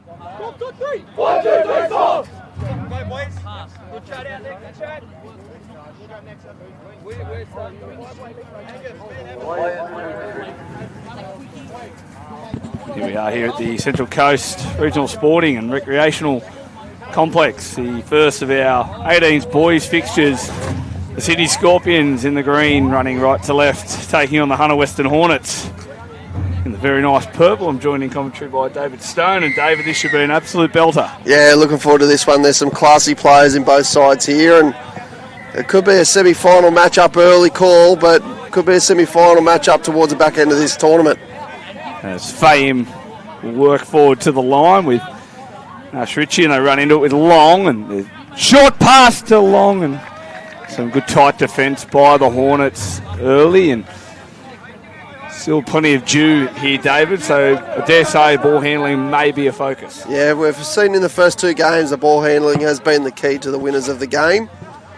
1, 2, 3, 4. Go, boys. Good chat out there. Good chat. Here we are here at the Central Coast Regional Sporting and Recreational Complex, the first of our 18s boys fixtures. The Sydney Scorpions in the green, running right to left, taking on the Hunter Western Hornets in the very nice purple. I'm joined in commentary by David Stone. And David, this should be an absolute belter. Yeah, looking forward to this one. There's some classy players in both sides here, and it could be a semi-final match-up, early call, but could be a semi-final match-up towards the back end of this tournament. As Fahim will work forward to the line with Ash Ritchie, and they run into it with Long, and the short pass to Long, and some good tight defence by the Hornets early, and still plenty of dew here, David, so I dare say ball handling may be a focus. Yeah, we've seen in the first two games the ball handling has been the key to the winners of the game,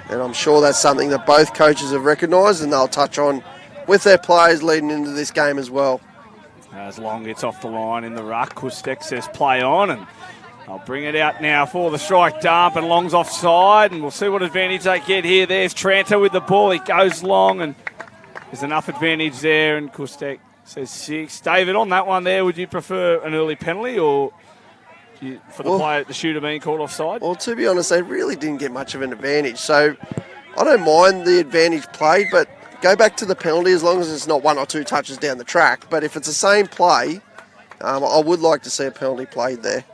and I'm sure that's something that both coaches have recognised and they'll touch on with their players leading into this game as well. As Long gets off the line in the ruck, Kustek says play on, and I'll bring it out now for the strike dump, and Long's offside, and we'll see what advantage they get here. There's Tranter with the ball. He goes long, and there's enough advantage there, and Kustek says 6. David, on that one there, would you prefer an early penalty or for the shooter being called offside? Well, to be honest, they really didn't get much of an advantage, so I don't mind the advantage played, but go back to the penalty as long as it's not 1 or 2 touches down the track. But if it's the same play, I would like to see a penalty played there.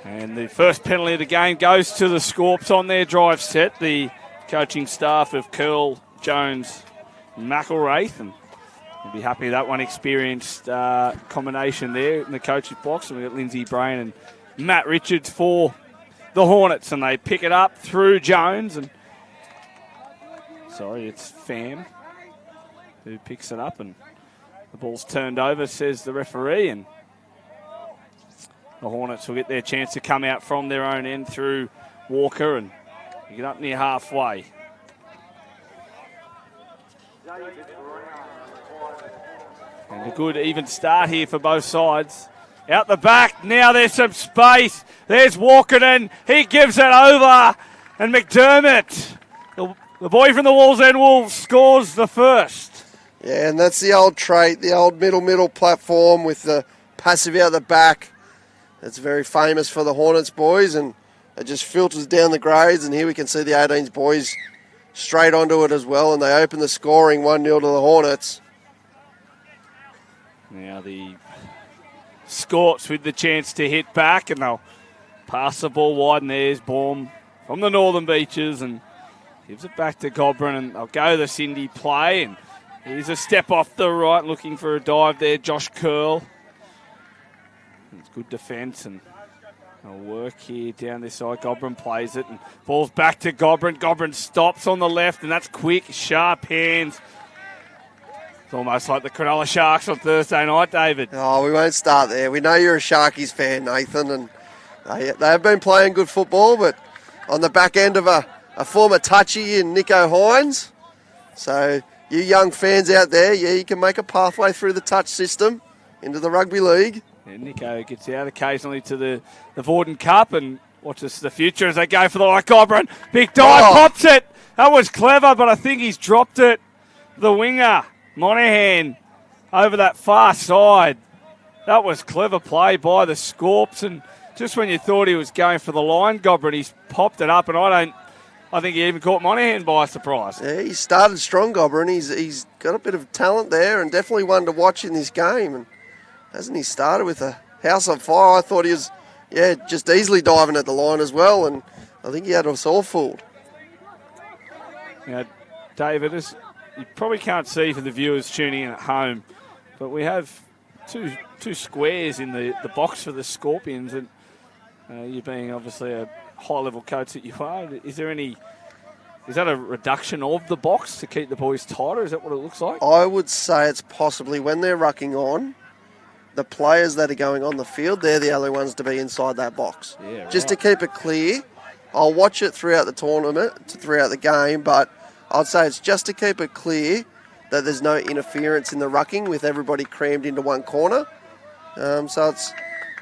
And the first penalty of the game goes to the Scorps on their drive set. The coaching staff of Curl, Jones, and McElwraith, and we'll be happy with that one experienced combination there in the coach's box. And we've got Lindsay Brain and Matt Richards for the Hornets, and they pick it up through Jones, and it's Pham who picks it up, and the ball's turned over, says the referee, and the Hornets will get their chance to come out from their own end through Walker and get up near halfway. And a good even start here for both sides. Out the back, now there's some space. There's Walkerton, he gives it over, and McDermott, the boy from the Walls End Wolves, scores the first. Yeah, and that's the old trait, the old middle platform with the passive out the back. It's very famous for the Hornets boys, and it just filters down the grades, and here we can see the 18s boys straight onto it as well, and they open the scoring 1-0 to the Hornets. Now the Scorps with the chance to hit back, and they'll pass the ball wide, and there's Baum from the Northern Beaches, and gives it back to Gobrin, and they'll go the Cindy play, and here's a step off the right, looking for a dive there, Josh Curl. It's good defence, and they'll work here down this side. Gobrin plays it, and ball's back to Gobrin. Gobrin stops on the left, and that's quick, sharp hands. It's almost like the Cronulla Sharks on Thursday night, David. Oh, we won't start there. We know you're a Sharkies fan, Nathan, and they have been playing good football, but on the back end of a former touchy in Nico Hines. So you young fans out there, you can make a pathway through the touch system into the rugby league. And Nico gets out occasionally to the Vorden Cup and watches the future as they go for the Gobrin. Big dive, pops it. That was clever, but I think he's dropped it. The winger, Monahan, over that far side. That was clever play by the Scorps, and just when you thought he was going for the line, Gobrin, he's popped it up, and I think he even caught Monahan by surprise. Yeah, he started strong, Gobrin. He's got a bit of talent there, and definitely one to watch in this game. And hasn't he started with a house on fire? I thought he was, just easily diving at the line as well, and I think he had us all fooled. Now, David, you probably can't see for the viewers tuning in at home, but we have two squares in the box for the Scorpions, and you being obviously a high-level coach that you are, is that a reduction of the box to keep the boys tighter? Is that what it looks like? I would say it's possibly when they're rucking on, the players that are going on the field, they're the only ones to be inside that box. Yeah, right. Just to keep it clear. I'll watch it throughout the tournament, throughout the game, but I'd say it's just to keep it clear that there's no interference in the rucking with everybody crammed into one corner. So it's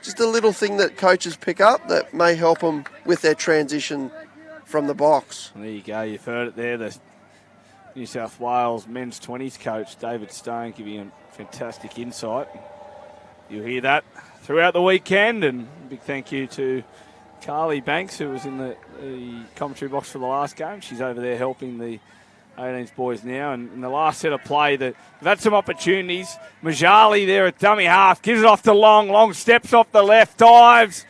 just a little thing that coaches pick up that may help them with their transition from the box. There you go. You've heard it there. The New South Wales men's 20s coach, David Stone, giving you fantastic insight. You'll hear that throughout the weekend. And a big thank you to Carly Banks, who was in the commentary box for the last game. She's over there helping the 18s boys now. And in the last set of play, they've had some opportunities. Majali there at dummy half, gives it off to Long. Long steps off the left, dives.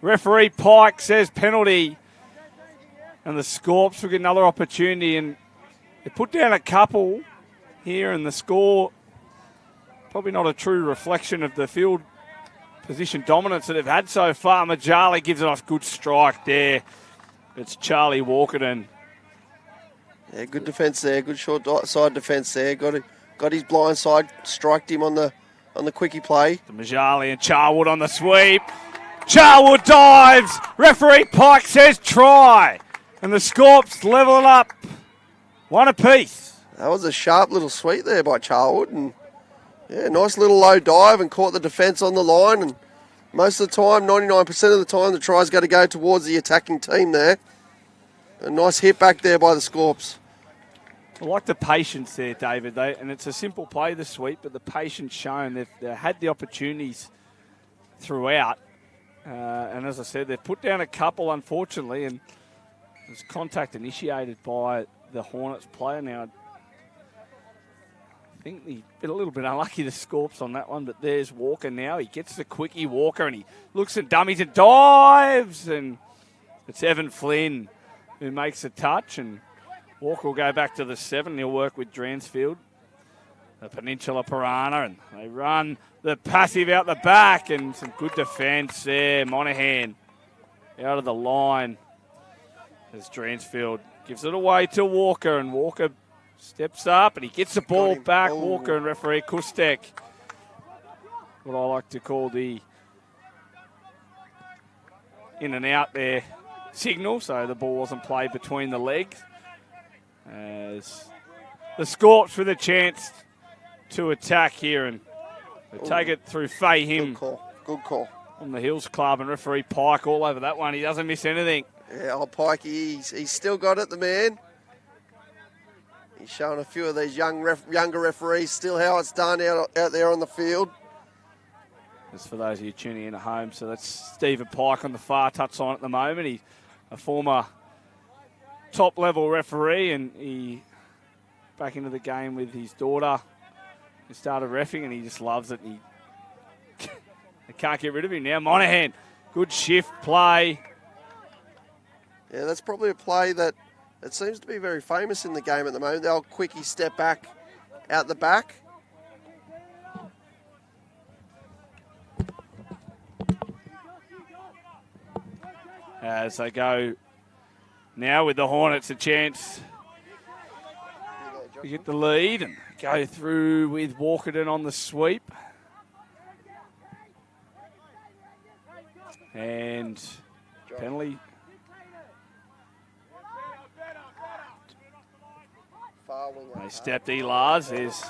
Referee Pike says penalty. And the Scorps will get another opportunity. And they put down a couple here, and the score probably not a true reflection of the field position dominance that they've had so far. Majali gives it off. Good strike there. It's Charlie Walkerton. Yeah, good defence there. Good short side defence there. Got his blind side. Striked him on the quickie play. The Majali and Charwood on the sweep. Charwood dives. Referee Pike says try. And the Scorps level it up. One apiece. That was a sharp little sweep there by Charwood. And yeah, nice little low dive and caught the defence on the line. And most of the time, 99% of the time, the try's got to go towards the attacking team there. A nice hit back there by the Scorps. I like the patience there, David. And it's a simple play, the sweep, but the patience shown. They've had the opportunities throughout. And as I said, they've put down a couple, unfortunately, and there's contact initiated by the Hornets player. Now, I think he's been a little bit unlucky, the Scorps, on that one, but there's Walker now. He gets the quickie, Walker, and he looks at dummies and dives, and it's Evan Flynn who makes a touch, and Walker will go back to the 7. He'll work with Dransfield, the Peninsula Piranha, and they run the passive out the back, and some good defence there. Monahan out of the line as Dransfield gives it away to Walker, and Walker steps up and he gets the ball back. Walker and referee Kustek. What I like to call the in and out there signal, so the ball wasn't played between the legs. As the Scorps with a chance to attack here, and they take it through Fahim. Good call. On the Hills Club, and referee Pike all over that one. He doesn't miss anything. Yeah, old Pike, he's still got it, the man. He's showing a few of these younger referees still how it's done out there on the field. Just for those of you tuning in at home, so that's Stephen Pike on the far touchline at the moment. He's a former top-level referee, and he back into the game with his daughter. He started reffing, and he just loves it. And they can't get rid of him now. Monahan, good shift play. Yeah, that's probably a play that it seems to be very famous in the game at the moment. The old quickie step back out the back. As they go now with the Hornets a chance to get the lead and go through with Walkerton on the sweep. And penalty. They stepped Elars. There's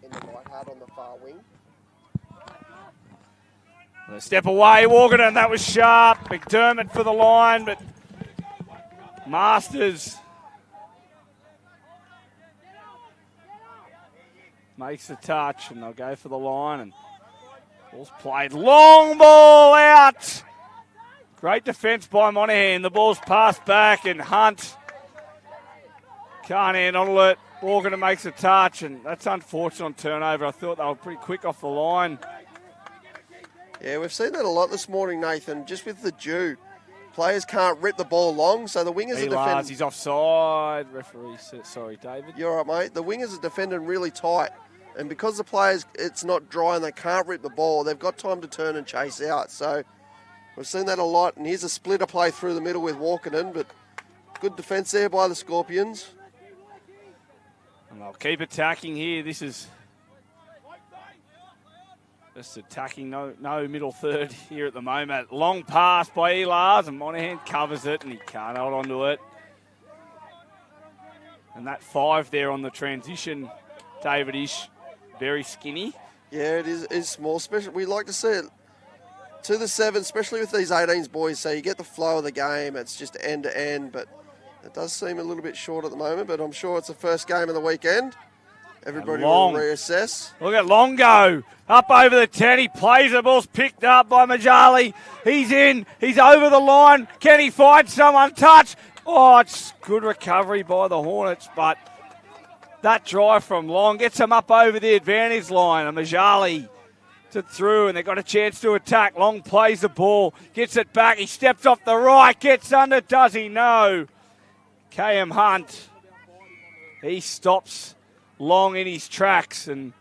in the white hat on the far wing. They step away, Walkerton. That was sharp. McDermott for the line, but Masters makes the touch, and they'll go for the line. And ball's played. Long ball out. Great defence by Monahan. The ball's passed back, and Hunt can't handle it. Walkerton makes a touch, and that's unfortunate on turnover. I thought they were pretty quick off the line. Yeah, we've seen that a lot this morning, Nathan. Just with the dew, players can't rip the ball long, so the wingers are defending. He's offside. Referee said, sorry, David. You're right, mate. The wingers are defending really tight, and because the players, it's not dry and they can't rip the ball, they've got time to turn and chase out. So we've seen that a lot, and here's a splitter play through the middle with Walkerton, but good defence there by the Scorpions. And they'll keep attacking here. This is just attacking, no middle third here at the moment. Long pass by Elars, and Monahan covers it, and he can't hold on to it. And that 5 there on the transition, David, is very skinny. Yeah, it is small. Especially, we like to see it to the 7, especially with these 18s boys. So you get the flow of the game. It's just end to end, but it does seem a little bit short at the moment. But I'm sure it's the first game of the weekend. Everybody will reassess. Look at Longo up over the 10. He plays the ball's picked up by Majali. He's in. He's over the line. Can he find someone? Touch. Oh, it's good recovery by the Hornets, but that drive from Long gets him up over the advantage line. And Majali to through, and they've got a chance to attack. Long plays the ball, gets it back. He steps off the right, gets under. Does he? No. KM Hunt. He stops Long in his tracks, and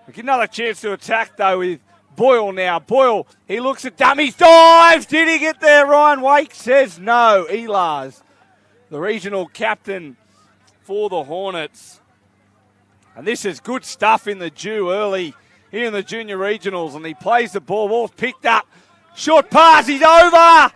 we get another chance to attack though with Boyle now. Boyle, he looks at dummies, dives. Did he get there? Ryan Wake says no. Elars, the regional captain for the Hornets. And this is good stuff in the Dew early here in the junior regionals, and he plays the ball. Ball's picked up. Short pass, he's over.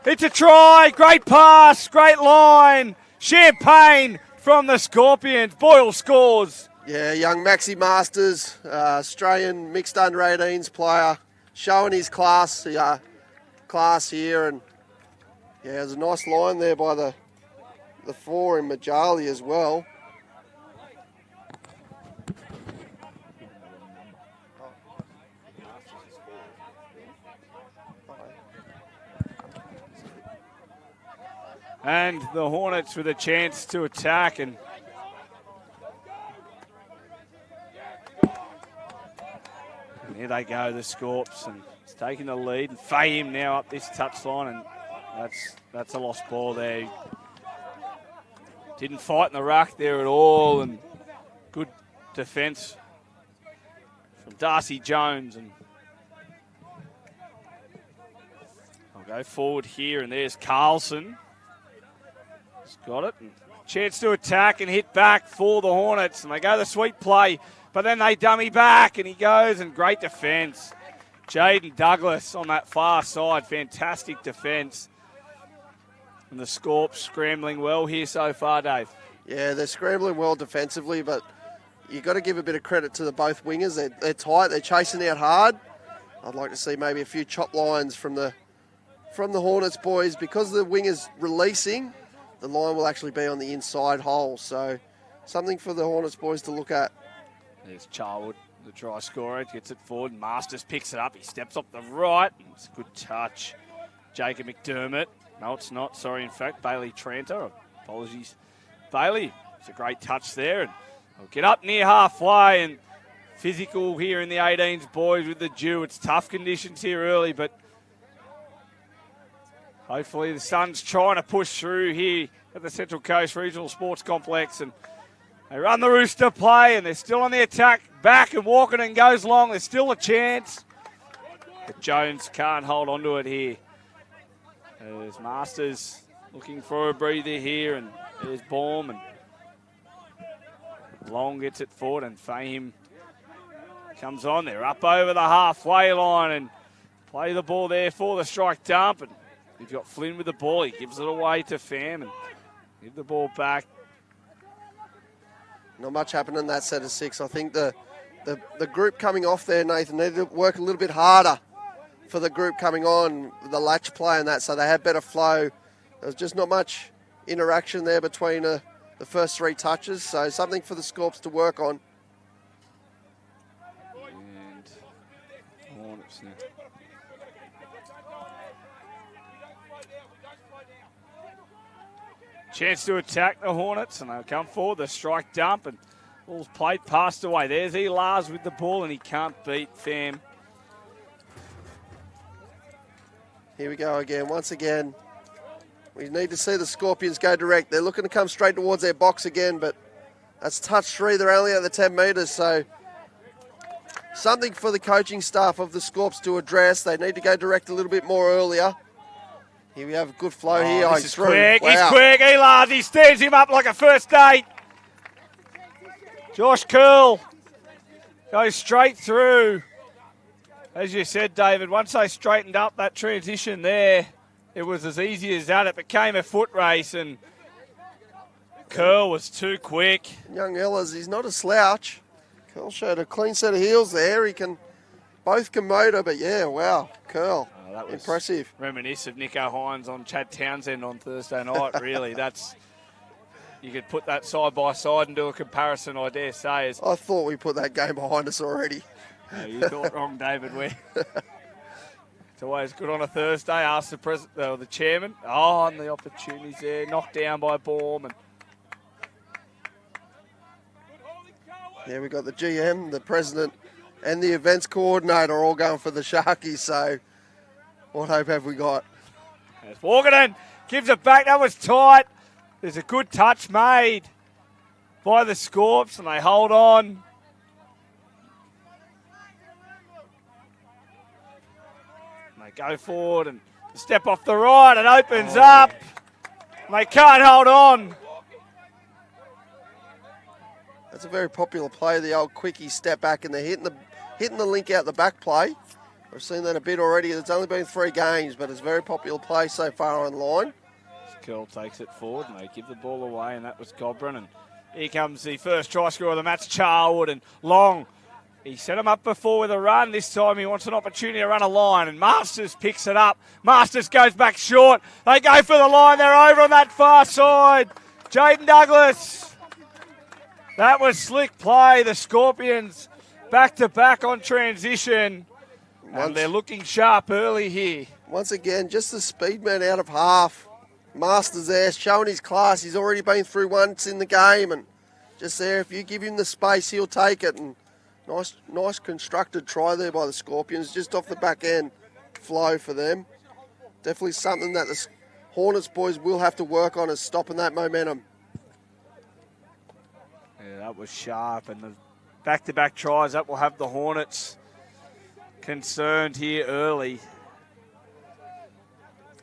It's a try. Great pass, great line. Champagne from the Scorpions. Boyle scores. Yeah, young Maxi Masters, Australian mixed under 18s player, showing his class here, and yeah, there's a nice line there by the 4 in Majali as well. And the Hornets with a chance to attack, and here they go, the Scorps, and it's taking the lead. And Fahim now up this touchline, and that's a lost ball there. Didn't fight in the ruck there at all, and good defence from Darcy Jones. And I'll go forward here, and there's Carlson. He's got it. And chance to attack and hit back for the Hornets. And they go the sweet play, but then they dummy back, and he goes, and great defence. Jaden Douglas on that far side. Fantastic defence. And the Scorps scrambling well here so far, Dave. Yeah, they're scrambling well defensively, but you've got to give a bit of credit to the both wingers. They're tight. They're chasing out hard. I'd like to see maybe a few chop lines from the Hornets boys. Because the wingers releasing, the line will actually be on the inside hole. So something for the Hornets boys to look at. There's Charwood, the try scorer, gets it forward. Masters picks it up. He steps off the right. It's a good touch. Jacob McDermott. No, it's not. Sorry, in fact, Bailey Tranter. Apologies, Bailey. It's a great touch there. And we'll get up near halfway, and physical here in the 18s, boys, with the Dew. It's tough conditions here early, but hopefully the Suns trying to push through here at the Central Coast Regional Sports Complex. And they run the Rooster play, and they're still on the attack. Back, and Walkerton goes long. There's still a chance. But Jones can't hold on to it here. There's Masters looking for a breather here, and there's Baum, and Long gets it forward, and Fahim comes on. They're up over the halfway line and play the ball there for the strike dump. And you've got Flynn with the ball. He gives it away to Pham and give the ball back. Not much happened in that set of 6. I think the group coming off there, Nathan, needed to work a little bit harder for the group coming on, the latch play and that, so they had better flow. There was just not much interaction there between the first 3 touches, so something for the Scorps to work on. And Hornets now. Chance to attack the Hornets, and they'll come forward. The strike dump, and ball's played, passed away. There's Elars with the ball, and he can't beat Pham. Here we go again. Once again, we need to see the Scorpions go direct. They're looking to come straight towards their box again, but that's touch 3. They're only at the 10 metres, so something for the coaching staff of the Scorps to address. They need to go direct a little bit more earlier. Here we have a good flow here. This is quick. Wow. He's quick. Elars, he stands him up like a first date. Josh Curl goes straight through. As you said, David, once they straightened up that transition there, it was as easy as that. It became a foot race, and Curl was too quick. Young Ellis, he's not a slouch. Curl showed a clean set of heels there. Both can motor, but yeah, wow, Curl. That was impressive. Reminisce of Nico Hines on Chad Townsend on Thursday night, really. You could put that side by side and do a comparison, I dare say. I thought we put that game behind us already. No, you thought wrong, David. It's always good on a Thursday. Ask the chairman. Oh, and the opportunities there. Knocked down by Baum. Yeah, we got the GM, the president, and the events coordinator all going for the Sharkies. So, what hope have we got? As Walkerton gives it back. That was tight. There's a good touch made by the Scorps, and they hold on. And they go forward and step off the right. It opens up. And they can't hold on. That's a very popular play, the old quickie step back, and they're hitting the link out the back play. We've seen that a bit already. It's only been 3 games, but it's a very popular play so far on line. Curl takes it forward, and they give the ball away, and that was Gobrin. And here comes the first try scorer of the match, Charwood, and Long. He set him up before with a run. This time he wants an opportunity to run a line, and Masters picks it up. Masters goes back short. They go for the line. They're over on that far side. Jaden Douglas. That was slick play. The Scorpions back-to-back on transition. And they're looking sharp early here. Once again, just the speed man out of half. Masters there, showing his class. He's already been through once in the game, and just there, if you give him the space, he'll take it. And nice constructed try there by the Scorpions, just off the back end flow for them. Definitely something that the Hornets boys will have to work on, is stopping that momentum. Yeah, that was sharp, and the back-to-back tries, that will have the Hornets concerned here early.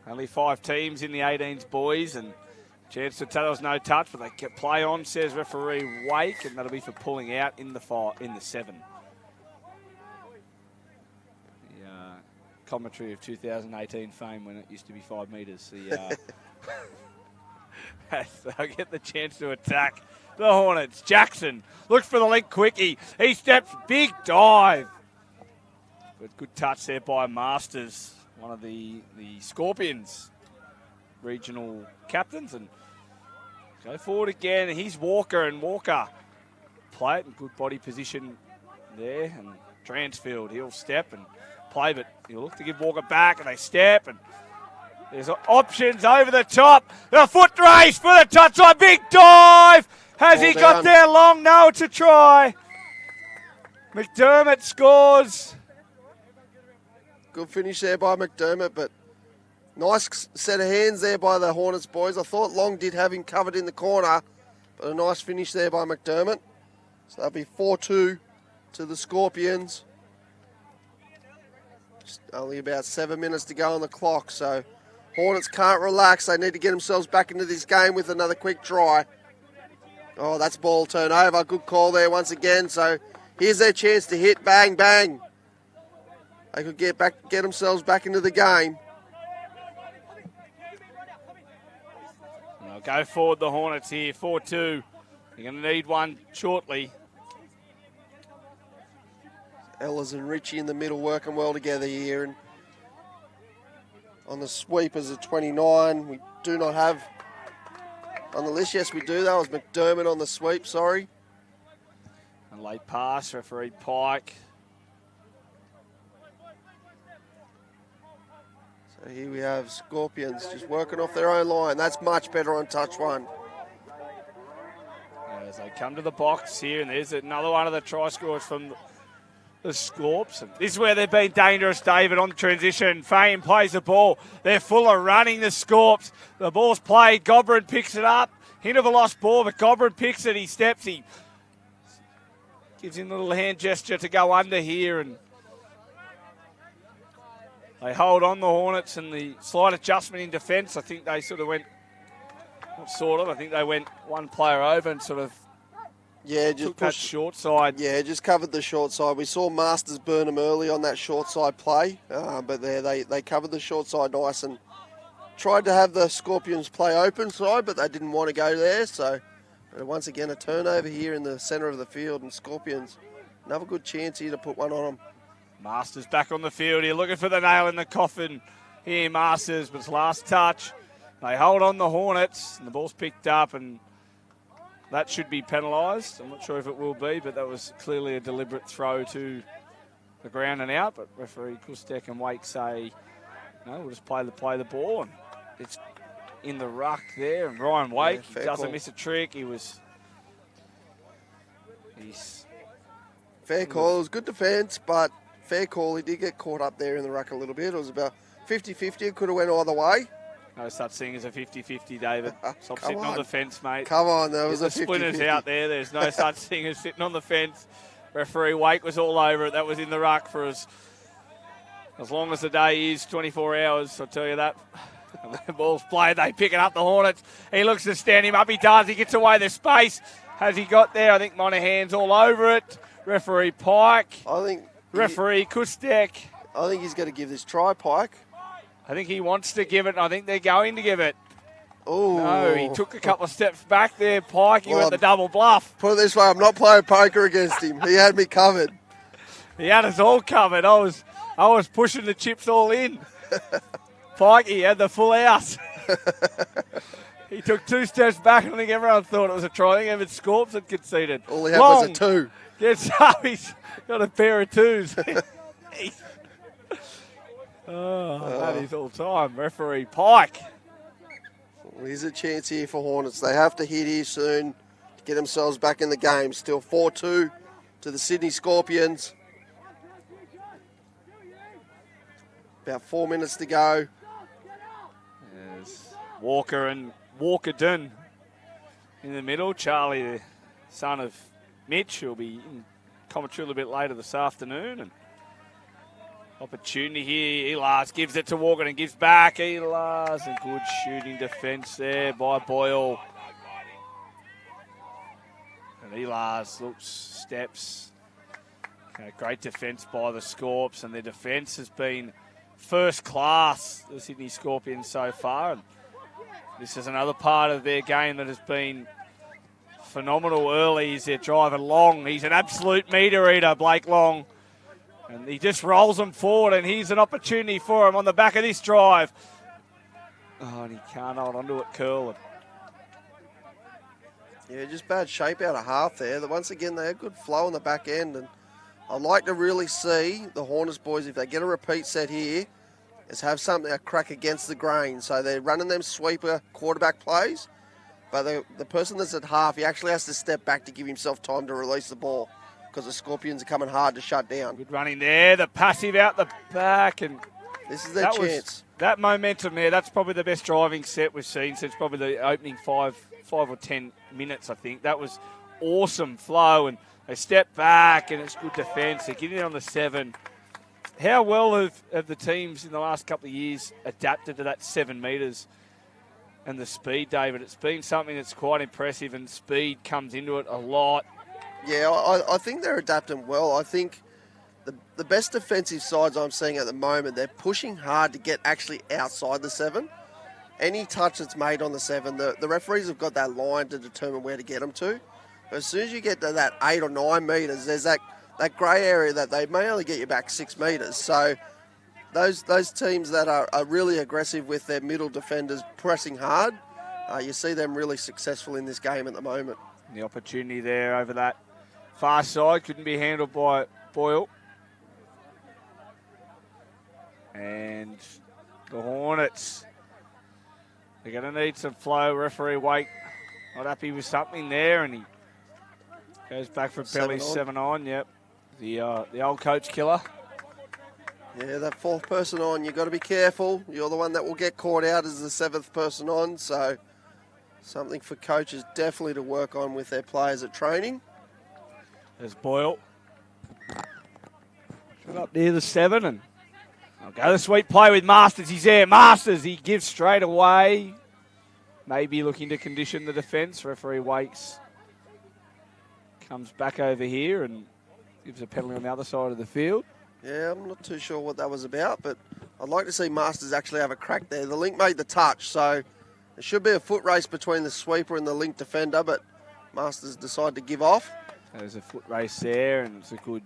Only 5 teams in the 18s, boys, and chance to tell us no touch, but they can play on, says referee Wake, and that'll be for pulling out in the 7. The commentary of 2018 fame when it used to be 5 metres. They'll get the chance to attack the Hornets. Jackson looks for the link quickie. He steps, big dive. But good touch there by Masters, one of the Scorpions regional captains, and go forward again. He's Walker, and Walker play it in good body position there, and Transfield, he'll step and play, but he'll look to give Walker back, and they step, and there's options over the top. The foot race for the touchline, big dive. Has he got there? Long? No, it's a try. McDermott scores. Good finish there by McDermott, but nice set of hands there by the Hornets boys. I thought Long did have him covered in the corner, but a nice finish there by McDermott. So that'll be 4-2 to the Scorpions. Just only about 7 minutes to go on the clock, so Hornets can't relax. They need to get themselves back into this game with another quick try. Oh, that's ball turnover. Good call there once again. So here's their chance to hit. Bang, bang. They could get themselves back into the game. They'll go forward, the Hornets here, 4-2. They're going to need one shortly. Ellis and Richie in the middle working well together here. And on the sweep is a 29. We do not have on the list. Yes, we do. That was McDermott on the sweep, sorry. A late pass, referee Pike. So here we have Scorpions just working off their own line. That's much better on touch one. As they come to the box here, and there's another one of the try scorers from the Scorps. And this is where they've been dangerous, David, on transition. Fame plays the ball. They're full of running, the Scorps. The ball's played. Gobrin picks it up. Hint of a lost ball, but Gobrin picks it. He steps. He gives him a little hand gesture to go under here, and they hold on, the Hornets, and the slight adjustment in defence. I think they sort of went, I think they went one player over and sort of just that short side. Yeah, just covered the short side. We saw Masters burn them early on that short side play, but there they covered the short side nice and tried to have the Scorpions play open side, but they didn't want to go there. So once again, a turnover here in the centre of the field, and Scorpions Another good chance here to put one on them. Masters back on the field here, looking for the nail in the coffin here, Masters, but it's last touch. They hold on the Hornets, and the ball's picked up, and that should be penalised. I'm not sure if it will be, but that was clearly a deliberate throw to the ground and out. But referee Kustek and Wake say, no, we'll just play the ball. And it's in the ruck there, and Ryan Wake doesn't miss a trick. He's fair call. It was good defence, but fair call. He did get caught up there in the ruck a little bit. It was about 50-50. It could have went either way. No such thing as a 50-50, David. Stop sitting on the fence, mate. Come on, there was a 50-50. Splinters out there. There's no such thing as sitting on the fence. Referee Wake was all over it. That was in the ruck for as long as the day is 24 hours, I'll tell you that. The ball's played. They pick it up, the Hornets. He looks to stand him up. He does. He gets away the space. Has he got there? I think Monahan's all over it. Referee Pike. Referee Kustek. I think he's going to give this try, Pike. I think he wants to give it. I think they're going to give it. Oh, no, he took a couple of steps back there, Pike. He went the double bluff. Put it this way, I'm not playing poker against him. He had me covered. He had us all covered. I was pushing the chips all in. Pike, he had the full house. He took 2 steps back, and I think everyone thought it was a try. I think even Scorps had conceded. All he had was a 2. Gets up, he's got a pair of 2s. That is all time. Referee Pike. Well, here's a chance here for Hornets. They have to hit here soon to get themselves back in the game. Still 4-2 to the Sydney Scorpions. About 4 minutes to go. There's Walker and Walkerton in the middle. Charlie, the son of Mitch, who'll be in commentary a little bit later this afternoon. And opportunity here. Elars gives it to Walker and gives back. Elars, and good shooting defence there by Boyle. And Elars looks, steps. Great defence by the Scorps, and their defence has been first class, the Sydney Scorpions so far. And this is another part of their game that has been phenomenal early. He's their driver Long. He's an absolute meter eater, Blake Long. And he just rolls them forward, and here's an opportunity for him on the back of this drive. Oh, and he can't hold onto it, Curl. Yeah, just bad shape out of half there. Once again, they had good flow on the back end, and I'd like to really see the Hornets boys, if they get a repeat set here, is have something, a crack against the grain. So they're running them sweeper quarterback plays, but the person that's at half, he actually has to step back to give himself time to release the ball, because the Scorpions are coming hard to shut down. Good running there, the passive out the back, and this is their chance. That momentum there, that's probably the best driving set we've seen since probably the opening 5 or 10 minutes, I think. That was awesome flow, and they step back, and it's good defence. They're getting it on the 7. How well have the teams in the last couple of years adapted to that 7 metres and the speed, David? It's been something that's quite impressive, and speed comes into it a lot. Yeah, I think they're adapting well. I think the best defensive sides I'm seeing at the moment, they're pushing hard to get actually outside the 7. Any touch that's made on the 7, the referees have got that line to determine where to get them to. But as soon as you get to that 8 or 9 metres, there's that grey area that they may only get you back 6 metres. So those teams that are really aggressive with their middle defenders pressing hard, you see them really successful in this game at the moment. The opportunity there over that far side couldn't be handled by Boyle. And the Hornets, they're going to need some flow. Referee Wake not happy with something there, and he goes back for Pelly 7 on. Yep, the old coach killer. Yeah, that 4th person on, you've got to be careful. You're the one that will get caught out as the 7th person on, so something for coaches definitely to work on with their players at training. There's Boyle. Shot up near the 7, and I'll go the sweet play with Masters. He's there. Masters, he gives straight away. Maybe looking to condition the defence. Referee Wakes comes back over here and gives a penalty on the other side of the field. Yeah, I'm not too sure what that was about, but I'd like to see Masters actually have a crack there. The link made the touch, so there should be a foot race between the sweeper and the link defender, but Masters decided to give off. There's a foot race there, and it's a good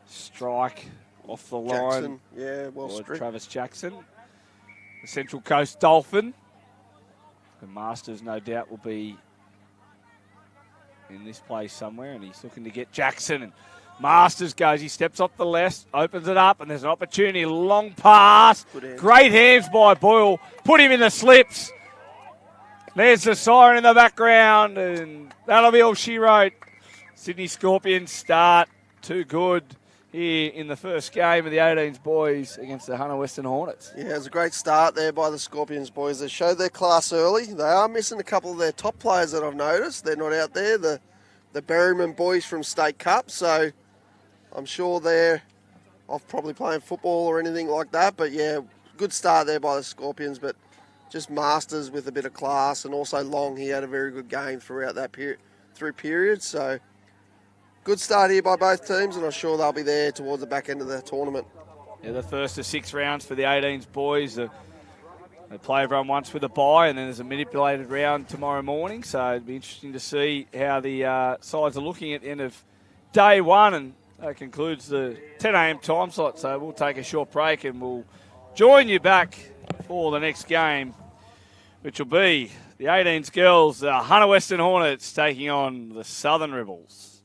strike off the line. Jackson, yeah, well stripped. Travis Jackson. The Central Coast Dolphin. The Masters, no doubt, will be in this place somewhere, and he's looking to get Jackson. And Masters goes, he steps off the left, opens it up, and there's an opportunity. Long pass. Great hands by Boyle. Put him in the slips. There's the siren in the background, and that'll be all she wrote. Sydney Scorpions start too good here in the first game of the 18s boys against the Hunter Western Hornets. Yeah, it was a great start there by the Scorpions boys. They showed their class early. They are missing a couple of their top players that I've noticed. They're not out there, the Berryman boys from State Cup, so I'm sure they're off probably playing football or anything like that. But yeah, good start there by the Scorpions, but just Masters with a bit of class, and also Long, he had a very good game throughout that period, so good start here by both teams, and I'm sure they'll be there towards the back end of the tournament. Yeah, the first of 6 rounds for the 18s boys. They play everyone once with a bye, and then there's a manipulated round tomorrow morning. So it'll be interesting to see how the sides are looking at the end of day one, and that concludes the 10 a.m. time slot. So we'll take a short break, and we'll join you back for the next game, which will be the 18s girls, the Hunter Western Hornets, taking on the Southern Rebels.